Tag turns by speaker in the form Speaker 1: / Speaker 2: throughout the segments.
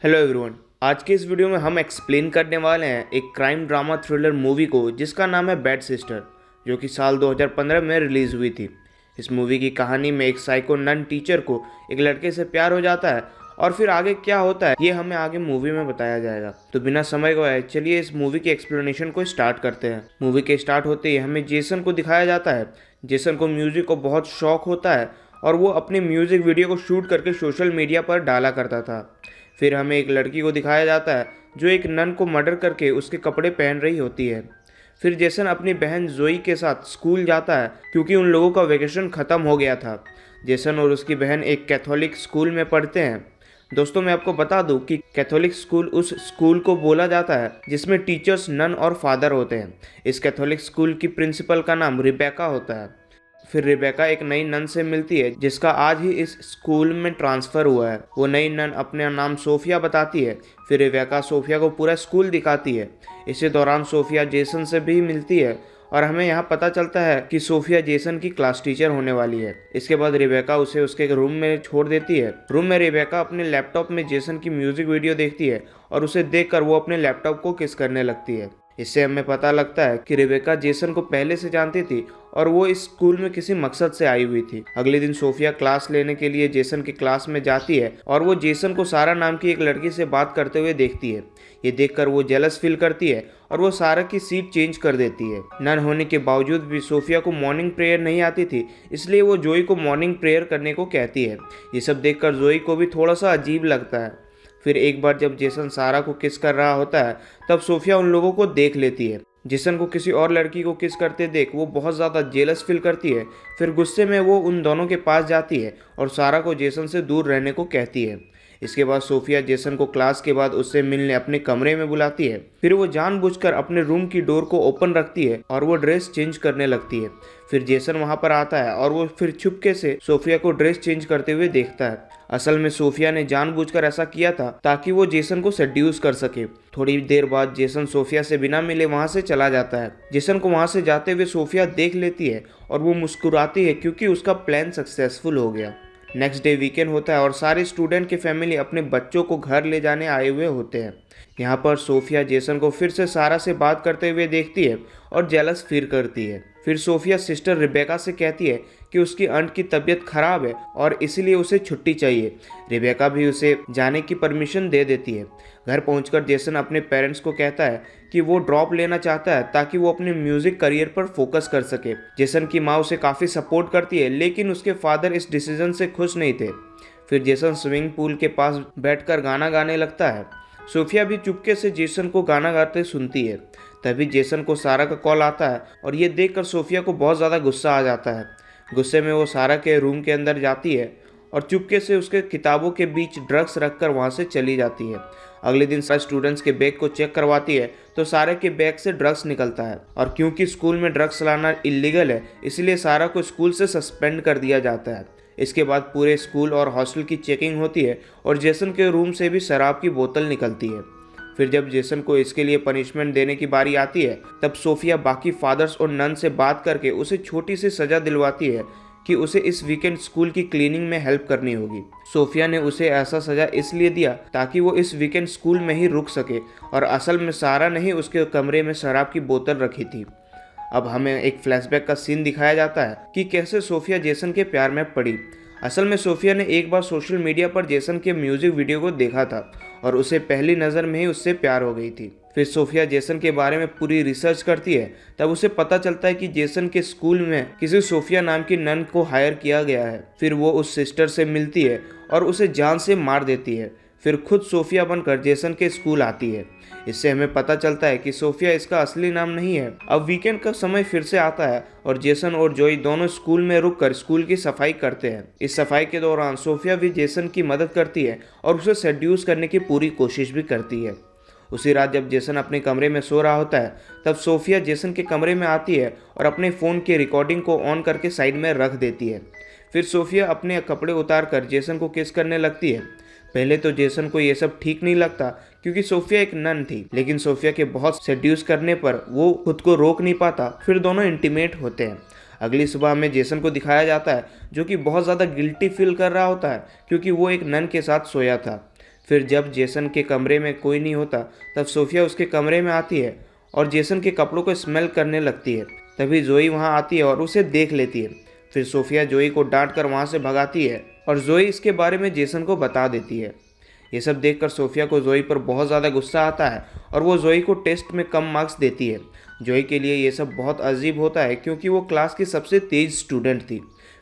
Speaker 1: Hello everyone. आज के इस वीडियो में हम एक्सप्लेन करने वाले हैं एक क्राइम ड्रामा थ्रिलर मूवी को जिसका नाम है बैड सिस्टर, जो कि साल 2015 में रिलीज़ हुई थी। इस मूवी की कहानी में एक साइको नन टीचर को एक लड़के से प्यार हो जाता है और फिर आगे क्या होता है ये हमें आगे मूवी में बताया जाएगा। तो बिना समय गवाए चलिए इस मूवी की एक्सप्लेनेशन को स्टार्ट करते हैं। मूवी के स्टार्ट होते ही हमें जेसन को दिखाया जाता है। जेसन को म्यूजिक को बहुत शौक होता है और वो अपने म्यूजिक वीडियो को शूट करके सोशल मीडिया पर डाला करता था। फिर हमें एक लड़की को दिखाया जाता है जो एक नन को मर्डर करके उसके कपड़े पहन रही होती है। फिर जेसन अपनी बहन जोई के साथ स्कूल जाता है क्योंकि उन लोगों का वेकेशन ख़त्म हो गया था। जेसन और उसकी बहन एक कैथोलिक स्कूल में पढ़ते हैं। दोस्तों, मैं आपको बता दूं कि कैथोलिक स्कूल उस स्कूल को बोला जाता है जिसमें टीचर्स नन और फादर होते हैं। इस कैथोलिक स्कूल की प्रिंसिपल का नाम रिबेका होता है। फिर रिबेका एक नई नन से मिलती है जिसका आज ही इस स्कूल में ट्रांसफ़र हुआ है। वो नई नन अपना नाम सोफिया बताती है। फिर रिबेका सोफिया को पूरा स्कूल दिखाती है। इसी दौरान सोफिया जेसन से भी मिलती है और हमें यहाँ पता चलता है कि सोफिया जेसन की क्लास टीचर होने वाली है। इसके बाद रिबेका उसे उसके रूम में छोड़ देती है। रूम में रिबेका अपने लैपटॉप में जेसन की म्यूजिक वीडियो देखती है और उसे देखकर वो अपने लैपटॉप को किस करने लगती है। इससे हमें पता लगता है कि रिबेका जेसन को पहले से जानती थी और वो इस स्कूल में किसी मकसद से आई हुई थी। अगले दिन सोफिया क्लास लेने के लिए जेसन की क्लास में जाती है और वो जेसन को सारा नाम की एक लड़की से बात करते हुए देखती है। ये देखकर वो जेलस फील करती है और वो सारा की सीट चेंज कर देती है। नन होने के बावजूद भी सोफिया को मॉर्निंग प्रेयर नहीं आती थी, इसलिए वो जोई को मॉर्निंग प्रेयर करने को कहती है। ये सब देखकर जोई को भी थोड़ा सा अजीब लगता है। फिर एक बार जब जेसन सारा को किस कर रहा होता है तब सोफिया उन लोगों को देख लेती है। जेसन को किसी और लड़की को किस करते देख वो बहुत ज़्यादा जेलस फील करती है। फिर गुस्से में वो उन दोनों के पास जाती है और सारा को जेसन से दूर रहने को कहती है। इसके बाद सोफिया जेसन को क्लास के बाद उससे मिलने अपने कमरे में बुलाती है। फिर वो जानबूझकर अपने रूम की डोर को ओपन रखती है और वो ड्रेस चेंज करने लगती है। फिर जेसन वहां पर आता है और वो फिर चुपके से सोफिया को ड्रेस चेंज करते हुए देखता है। असल में सोफिया ने जानबूझकर ऐसा किया था ताकि वो जेसन को सेड्यूस कर सके। थोड़ी देर बाद जेसन सोफिया से बिना मिले वहां से चला जाता है। जेसन को वहां से जाते हुए सोफिया देख लेती है और वो मुस्कुराती है क्योंकि उसका प्लान सक्सेसफुल हो गया। नेक्स्ट डे वीकेंड होता है और सारे स्टूडेंट की फैमिली अपने बच्चों को घर ले जाने आए हुए होते हैं। यहाँ पर सोफिया जेसन को फिर से सारा से बात करते हुए देखती है और जेलस फील करती है। फिर सोफिया सिस्टर रिबेका से कहती है कि उसकी आंट की तबीयत खराब है और इसीलिए उसे छुट्टी चाहिए। रिबेका भी उसे जाने की परमिशन दे देती है। घर पहुंचकर जेसन अपने पेरेंट्स को कहता है कि वो ड्रॉप लेना चाहता है ताकि वो अपने म्यूजिक करियर पर फोकस कर सके। जेसन की माँ उसे काफ़ी सपोर्ट करती है लेकिन उसके फादर इस डिसीजन से खुश नहीं थे। फिर जेसन स्विमिंग पूल के पास बैठकर गाना गाने लगता है। सोफिया भी चुपके से जेसन को गाना गाते सुनती है। तभी जेसन को सारा का कॉल आता है और ये देखकर सोफिया को बहुत ज़्यादा गुस्सा आ जाता है। गुस्से में वो सारा के रूम के अंदर जाती है और चुपके से उसके किताबों के बीच ड्रग्स रखकर वहाँ से चली जाती है। अगले दिन सारे स्टूडेंट्स के बैग को चेक करवाती है तो सारे के बैग से ड्रग्स निकलता है और क्योंकि स्कूल में ड्रग्स लाना इलीगल है इसलिए सारा को स्कूल से सस्पेंड कर दिया जाता है। इसके बाद पूरे स्कूल और हॉस्टल की चेकिंग होती है और जेसन के रूम से भी शराब की बोतल निकलती है। फिर जब जेसन को इसके लिए पनिशमेंट देने की बारी आती है तब सोफिया बाकी फादर्स और नन से बात करके उसे छोटी सी सज़ा दिलवाती है कि उसे इस वीकेंड स्कूल की क्लीनिंग में हेल्प करनी होगी। सोफिया ने उसे ऐसा सज़ा इसलिए दिया ताकि वो इस वीकेंड स्कूल में ही रुक सके और असल में सारा ने ही उसके कमरे में शराब की बोतल रखी थी। अब हमें एक फ्लैशबैक का सीन दिखाया जाता है कि कैसे सोफिया जेसन के प्यार में पड़ी। असल में सोफिया ने एक बार सोशल मीडिया पर जेसन के म्यूजिक वीडियो को देखा था और उसे पहली नज़र में ही उससे प्यार हो गई थी। फिर सोफिया जेसन के बारे में पूरी रिसर्च करती है। तब उसे पता चलता है कि जेसन के स्कूल में किसी सोफिया नाम की नन को हायर किया गया है। फिर वो उस सिस्टर से मिलती है और उसे जान से मार देती है। फिर खुद सोफिया बनकर जेसन के स्कूल आती है। इससे हमें पता चलता है कि सोफिया इसका असली नाम नहीं है। अब वीकेंड का समय फिर से आता है और जेसन और जोई दोनों स्कूल में रुककर स्कूल की सफाई करते हैं। इस सफाई के दौरान सोफिया भी जेसन की मदद करती है और उसे सेड्यूस करने की पूरी कोशिश भी करती है। उसी रात जब जेसन अपने कमरे में सो रहा होता है तब सोफिया जेसन के कमरे में आती है और अपने फ़ोन की रिकॉर्डिंग को ऑन करके साइड में रख देती है। फिर सोफिया अपने कपड़े उतार कर जेसन को किस करने लगती है। पहले तो जेसन को ये सब ठीक नहीं लगता क्योंकि सोफिया एक नन थी, लेकिन सोफिया के बहुत सेड्यूस करने पर वो खुद को रोक नहीं पाता। फिर दोनों इंटीमेट होते हैं। अगली सुबह हमें जेसन को दिखाया जाता है जो कि बहुत ज़्यादा गिल्टी फील कर रहा होता है क्योंकि वो एक नन के साथ सोया था। फिर जब जेसन के कमरे में कोई नहीं होता तब सोफिया उसके कमरे में आती है और जेसन के कपड़ों को स्मेल करने लगती है। तभी जोई वहाँ आती है और उसे देख लेती है। फिर सोफिया जोई को डांट कर वहाँ से भगाती है और जोई इसके बारे में जेसन को बता देती है। ये सब देखकर सोफिया को जोई पर बहुत ज़्यादा गुस्सा आता है और वो जोई को टेस्ट में कम मार्क्स देती है। जोई के लिए ये सब बहुत अजीब होता है क्योंकि वो क्लास की सबसे तेज स्टूडेंट थी।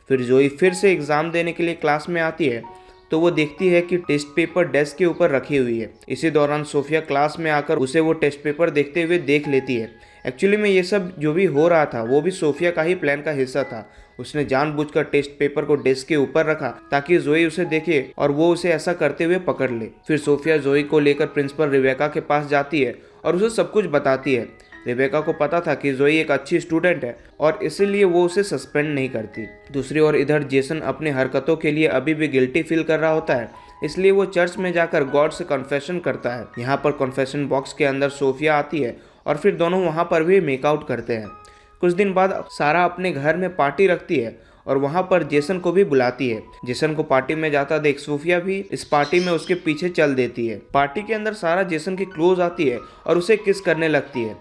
Speaker 1: फिर जोई फिर से एग्ज़ाम देने के लिए क्लास में आती है तो वो देखती है कि टेस्ट पेपर डेस्क के ऊपर रखी हुई है। इसी दौरान सोफिया क्लास में आकर उसे वो टेस्ट पेपर देखते हुए देख लेती है। एक्चुअली में ये सब जो भी हो रहा था वो भी सोफिया का ही प्लान का हिस्सा था। उसने जानबूझकर टेस्ट पेपर को डेस्क के ऊपर रखा ताकि जोई उसे देखे और वो उसे ऐसा करते हुए पकड़ ले। फिर सोफिया जोई को लेकर प्रिंसिपल रिबेका के पास जाती है और उसे सब कुछ बताती है। रिबेका को पता था कि जोई एक अच्छी स्टूडेंट है और इसीलिए वो उसे सस्पेंड नहीं करती। दूसरी ओर इधर जेसन अपने हरकतों के लिए अभी भी गिल्टी फील कर रहा होता है, इसलिए वो चर्च में जाकर गॉड से कन्फेशन करता है। यहाँ पर कन्फेशन बॉक्स के अंदर सोफिया आती है और फिर दोनों वहाँ पर भी मेकआउट करते हैं। कुछ दिन बाद सारा अपने घर में पार्टी रखती है और वहाँ पर जेसन को भी बुलाती है। जेसन को पार्टी में जाता देख सोफिया भी इस पार्टी में उसके पीछे चल देती है। पार्टी के अंदर सारा जेसन के क्लोज आती है और उसे किस करने लगती है।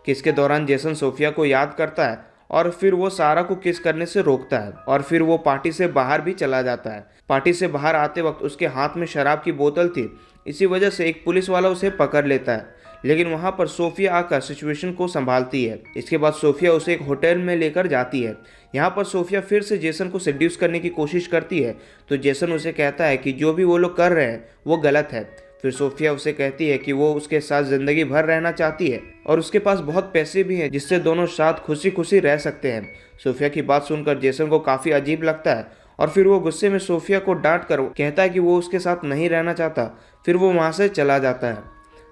Speaker 1: किस के दौरान जेसन सोफिया को याद करता है और फिर वो सारा को किस करने से रोकता है और फिर वो पार्टी से बाहर भी चला जाता है। पार्टी से बाहर आते वक्त उसके हाथ में शराब की बोतल थी, इसी वजह से एक पुलिस वाला उसे पकड़ लेता है, लेकिन वहाँ पर सोफिया आकर सिचुएशन को संभालती है। इसके बाद सोफिया उसे एक होटल में लेकर जाती है। यहाँ पर सोफिया फिर से जेसन को सेड्यूस करने की कोशिश करती है तो जेसन उसे कहता है कि जो भी वो लोग कर रहे हैं वो गलत है। फिर सोफिया उसे कहती है कि वो उसके साथ ज़िंदगी भर रहना चाहती है और उसके पास बहुत पैसे भी हैं जिससे दोनों साथ खुशी खुशी रह सकते हैं। सोफिया की बात सुनकर जेसन को काफ़ी अजीब लगता है और फिर वो गुस्से में सोफिया को डांट कर कहता है कि वो उसके साथ नहीं रहना चाहता। फिर वो वहाँ से चला जाता है।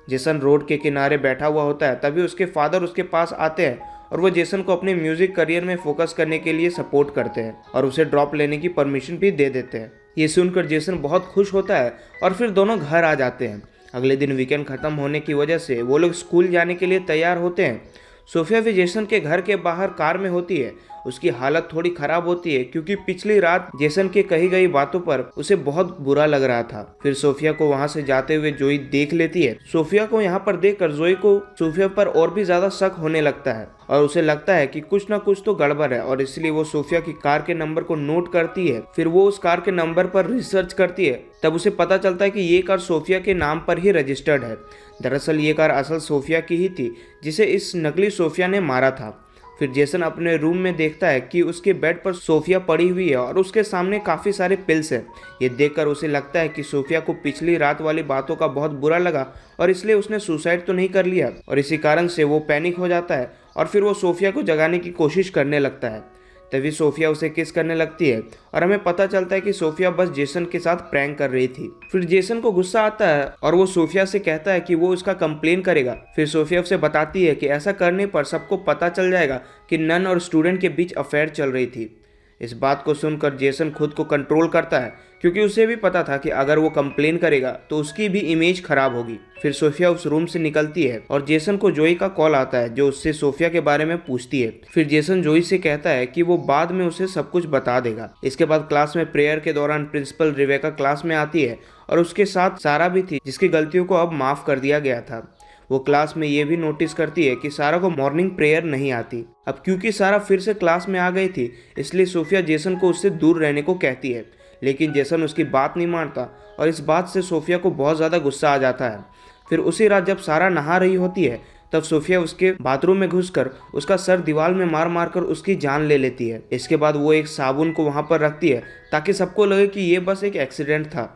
Speaker 1: जेसन रोड के किनारे बैठा हुआ होता है, तभी उसके फादर उसके पास आते हैं और वो जेसन को अपने म्यूज़िक करियर में फोकस करने के लिए सपोर्ट करते हैं और उसे ड्रॉप लेने की परमिशन भी दे देते हैं। ये सुनकर जेसन बहुत खुश होता है और फिर दोनों घर आ जाते हैं। अगले दिन वीकेंड ख़त्म होने की वजह से वो लोग स्कूल जाने के लिए तैयार होते हैं। सोफिया भी जेसन के घर के बाहर कार में होती है। उसकी हालत थोड़ी ख़राब होती है क्योंकि पिछली रात जेसन के कही गई बातों पर उसे बहुत बुरा लग रहा था। फिर सोफिया को वहाँ से जाते हुए जोई देख लेती है। सोफिया को यहाँ पर देखकर जोई को सोफिया पर और भी ज़्यादा शक होने लगता है और उसे लगता है कि कुछ ना कुछ तो गड़बड़ है और इसलिए वो सोफिया की कार के नंबर को नोट करती है। फिर वो उस कार के नंबर पर रिसर्च करती है, तब उसे पता चलता है कि ये कार सोफिया के नाम पर ही रजिस्टर्ड है। दरअसल ये कार असल सोफिया की ही थी जिसे इस नकली सोफिया ने मारा था। फिर जेसन अपने रूम में देखता है कि उसके बेड पर सोफिया पड़ी हुई है और उसके सामने काफ़ी सारे पिल्स हैं। ये देखकर उसे लगता है कि सोफिया को पिछली रात वाली बातों का बहुत बुरा लगा और इसलिए उसने सुसाइड तो नहीं कर लिया और इसी कारण से वो पैनिक हो जाता है और फिर वो सोफिया को जगाने की कोशिश करने लगता है। तभी सोफिया उसे किस करने लगती है और हमें पता चलता है कि सोफिया बस जेसन के साथ प्रैंक कर रही थी। फिर जेसन को गुस्सा आता है और वो सोफिया से कहता है कि वो उसका कंप्लेन करेगा। फिर सोफिया उसे बताती है कि ऐसा करने पर सबको पता चल जाएगा कि नन और स्टूडेंट के बीच अफेयर चल रही थी। इस बात को सुनकर जेसन खुद को कंट्रोल करता है क्योंकि उसे भी पता था कि अगर वो कंप्लेन करेगा तो उसकी भी इमेज खराब होगी। फिर सोफिया उस रूम से निकलती है और जेसन को जोई का कॉल आता है जो उससे सोफिया के बारे में पूछती है। फिर जेसन जोई से कहता है कि वो बाद में उसे सब कुछ बता देगा। इसके बाद क्लास में प्रेयर के दौरान प्रिंसिपल रिबेका क्लास में आती है और उसके साथ सारा भी थी जिसकी गलतियों को अब माफ़ कर दिया गया था। वो क्लास में ये भी नोटिस करती है कि सारा को मॉर्निंग प्रेयर नहीं आती। अब क्योंकि सारा फिर से क्लास में आ गई थी इसलिए सोफिया जेसन को उससे दूर रहने को कहती है, लेकिन जेसन उसकी बात नहीं मानता और इस बात से सोफिया को बहुत ज़्यादा गुस्सा आ जाता है। फिर उसी रात जब सारा नहा रही होती है तब सोफिया उसके बाथरूम में घुसकर उसका सर दीवार में मार मार कर उसकी जान ले लेती है। इसके बाद वो एक साबुन को वहाँ पर रखती है ताकि सबको लगे कि ये बस एक एक्सीडेंट था।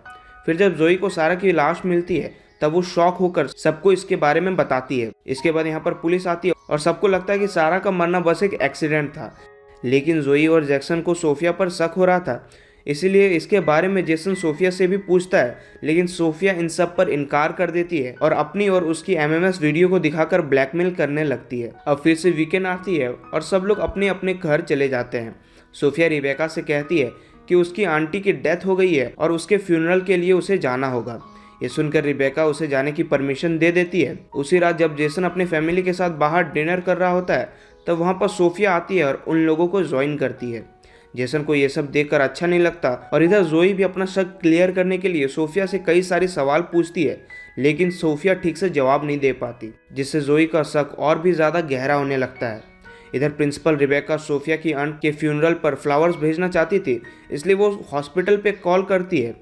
Speaker 1: फिर जब जोई को सारा की लाश मिलती है तब वो शॉक होकर सबको इसके बारे में बताती है। इसके बाद यहाँ पर पुलिस आती है और सबको लगता है कि सारा का मरना बस एक एक्सीडेंट था, लेकिन जोई और जैक्सन को सोफिया पर शक हो रहा था, इसीलिए इसके बारे में जेसन सोफिया से भी पूछता है, लेकिन सोफिया इन सब पर इनकार कर देती है और अपनी और उसकी एमएमएस वीडियो को दिखाकर ब्लैकमेल करने लगती है। अब फिर से वीकेंड आती है और सब लोग अपने अपने घर चले जाते हैं। सोफिया रिबेका से कहती है कि उसकी आंटी की डेथ हो गई है और उसके फ्यूनरल के लिए उसे जाना होगा। ये सुनकर रिबेका उसे जाने की परमिशन दे देती है। उसी रात जब जेसन अपने फैमिली के साथ बाहर डिनर कर रहा होता है तब वहाँ पर सोफिया आती है और उन लोगों को ज्वाइन करती है। जेसन को ये सब देखकर अच्छा नहीं लगता और इधर जोई भी अपना शक क्लियर करने के लिए सोफिया से कई सारे सवाल पूछती है, लेकिन सोफिया ठीक से जवाब नहीं दे पाती, जिससे जोई का शक और भी ज़्यादा गहरा होने लगता है। इधर प्रिंसिपल रिबेका सोफिया की आंट के फ्यूनरल पर फ्लावर्स भेजना चाहती थी, इसलिए वो हॉस्पिटल पे कॉल करती है।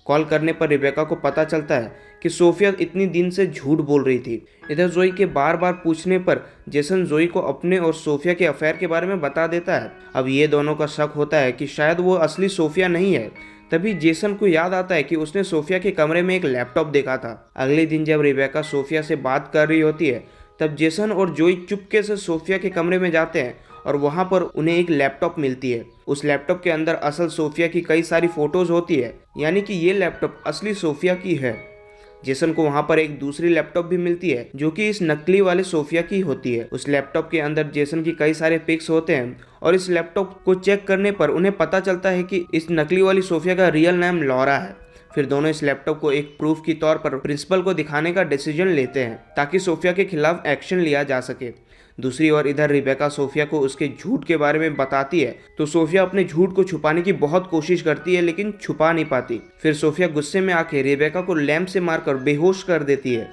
Speaker 1: कॉल करने पर रिबेका को पता चलता है कि सोफिया इतनी दिन से झूठ बोल रही थी। इधर जोई के बार बार पूछने पर जेसन जोई को अपने और सोफिया के अफेयर के बारे में बता देता है। अब ये दोनों का शक होता है कि शायद वो असली सोफिया नहीं है। तभी जेसन को याद आता है कि उसने सोफिया के कमरे में एक लैपटॉप देखा था। अगले दिन जब रिबेका सोफिया से बात कर रही होती है, तब जेसन और जोई चुपके से सोफिया के कमरे में जाते हैं और वहाँ पर उन्हें एक लैपटॉप मिलती है। उस लैपटॉप के अंदर असल सोफिया की कई सारी फोटोज होती है, यानी कि ये लैपटॉप असली सोफिया की है। जेसन को वहाँ पर एक दूसरी लैपटॉप भी मिलती है जो कि इस नकली वाले सोफिया की होती है। उस लैपटॉप के अंदर जेसन की कई सारे पिक्स होते हैं और इस लैपटॉप को चेक करने पर उन्हें पता चलता है कि इस नकली वाली सोफिया का रियल नाम लॉरा है। फिर दोनों इस लैपटॉप को एक प्रूफ के तौर पर प्रिंसिपल को दिखाने का डिसीजन लेते हैं ताकि सोफिया के खिलाफ एक्शन लिया जा सके। दूसरी ओर इधर रिबेका सोफिया को उसके झूठ के बारे में बताती है, तो सोफिया अपने झूठ को छुपाने की बहुत कोशिश करती है लेकिन छुपा नहीं पाती। फिर सोफिया गुस्से में आके रिबेका को लैंप से मारकर बेहोश कर देती है।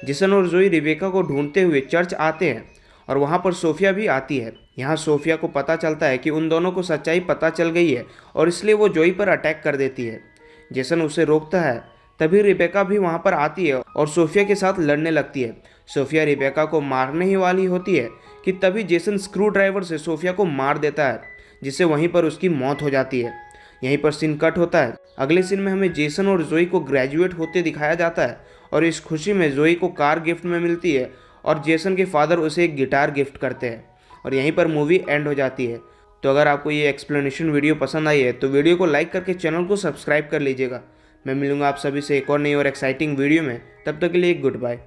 Speaker 1: जेसन और जोई रिबेका को ढूंढते हुए चर्च आते हैं और वहाँ पर सोफिया भी आती है। यहाँ सोफिया को पता चलता है कि उन दोनों को सच्चाई पता चल गई है और इसलिए वो जोई पर अटैक कर देती है। जेसन उसे रोकता है, तभी रिबेका भी वहाँ पर आती है और सोफिया के साथ लड़ने लगती है। सोफिया रिबेका को मारने ही वाली होती है कि तभी जेसन स्क्रू ड्राइवर से सोफिया को मार देता है, जिससे वहीं पर उसकी मौत हो जाती है। यहीं पर सीन कट होता है। अगले सीन में हमें जेसन और जोई को ग्रेजुएट होते दिखाया जाता है और इस खुशी में जोई को कार गिफ्ट में मिलती है और जेसन के फादर उसे एक गिटार गिफ्ट करते हैं और यहीं पर मूवी एंड हो जाती है। तो अगर आपको ये एक्सप्लेनेशन वीडियो पसंद आई है तो वीडियो को लाइक करके चैनल को सब्सक्राइब कर लीजिएगा। मैं मिलूंगा आप सभी से एक और नई और एक्साइटिंग वीडियो में। तब तक के लिए गुड बाय।